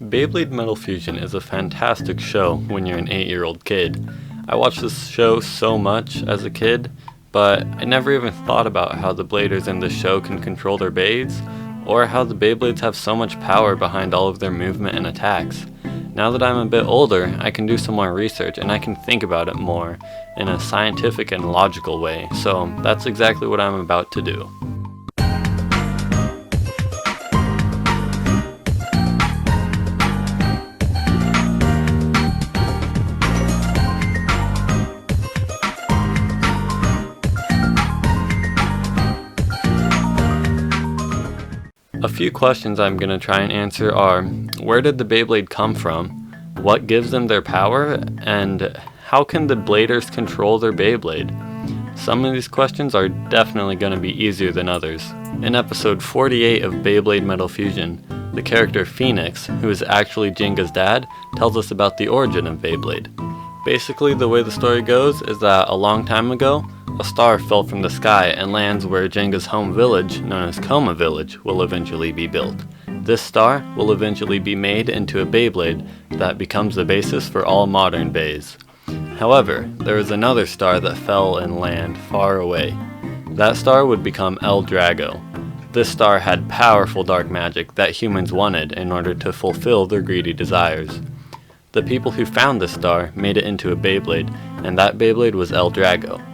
Beyblade Metal Fusion is a fantastic show when you're an 8-year-old kid. I watched this show so much as a kid, but I never even thought about how the bladers in this show can control their blades, or how the Beyblades have so much power behind all of their movement and attacks. Now that I'm a bit older, I can do some more research and I can think about it more in a scientific and logical way, so that's exactly what I'm about to do. A few questions I'm going to try and answer are, where did the Beyblade come from? What gives them their power? And how can the bladers control their Beyblade? Some of these questions are definitely going to be easier than others. In episode 48 of Beyblade Metal Fusion, the character Phoenix, who is actually Jenga's dad, tells us about the origin of Beyblade. Basically, the way the story goes is that a long time ago, a star fell from the sky and lands where Jenga's home village, known as Coma Village, will eventually be built. This star will eventually be made into a Beyblade that becomes the basis for all modern Beys. However, there is another star that fell and landed far away. That star would become El Drago. This star had powerful dark magic that humans wanted in order to fulfill their greedy desires. The people who found this star made it into a Beyblade, and that Beyblade was El Drago.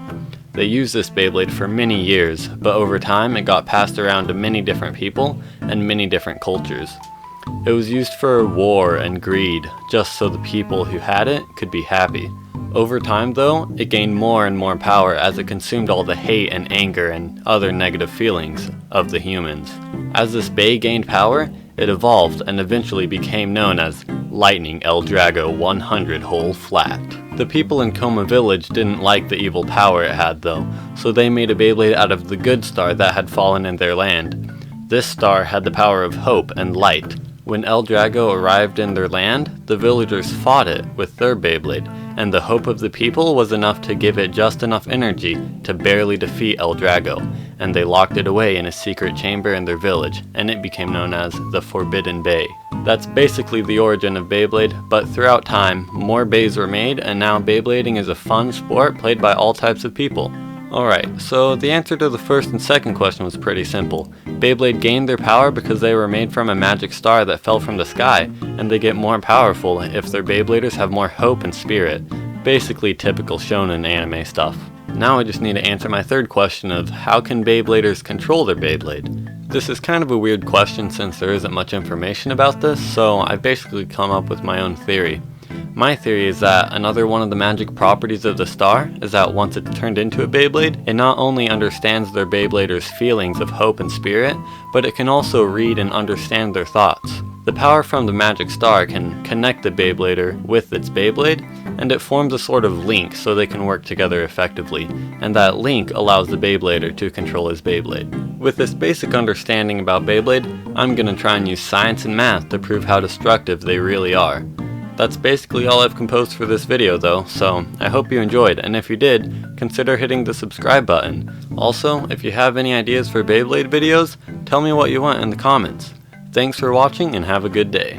They used this Beyblade for many years, but over time it got passed around to many different people and many different cultures. It was used for war and greed, just so the people who had it could be happy. Over time though, it gained more and more power as it consumed all the hate and anger and other negative feelings of the humans. As this Bey gained power, it evolved and eventually became known as Lightning El Drago 100 Hole Flat. The people in Coma Village didn't like the evil power it had though, so they made a Beyblade out of the good star that had fallen in their land. This star had the power of hope and light. When El Drago arrived in their land, the villagers fought it with their Beyblade, and the hope of the people was enough to give it just enough energy to barely defeat El Drago, and they locked it away in a secret chamber in their village, and it became known as the Forbidden Bey. That's basically the origin of Beyblade, but throughout time, more Beys were made, and now Beyblading is a fun sport played by all types of people. Alright, so the answer to the first and second question was pretty simple. Beyblade gained their power because they were made from a magic star that fell from the sky, and they get more powerful if their Beybladers have more hope and spirit. Basically typical shonen anime stuff. Now I just need to answer my third question of how can Beybladers control their Beyblade? This is kind of a weird question since there isn't much information about this, so I've basically come up with my own theory. My theory is that another one of the magic properties of the star is that once it's turned into a Beyblade, it not only understands their Beybladers' feelings of hope and spirit, but it can also read and understand their thoughts. The power from the magic star can connect the Beyblader with its Beyblade, and it forms a sort of link so they can work together effectively, and that link allows the Beyblader to control his Beyblade. With this basic understanding about Beyblade, I'm gonna try and use science and math to prove how destructive they really are. That's basically all I've composed for this video though, so I hope you enjoyed, and if you did, consider hitting the subscribe button. Also, if you have any ideas for Beyblade videos, tell me what you want in the comments. Thanks for watching and have a good day.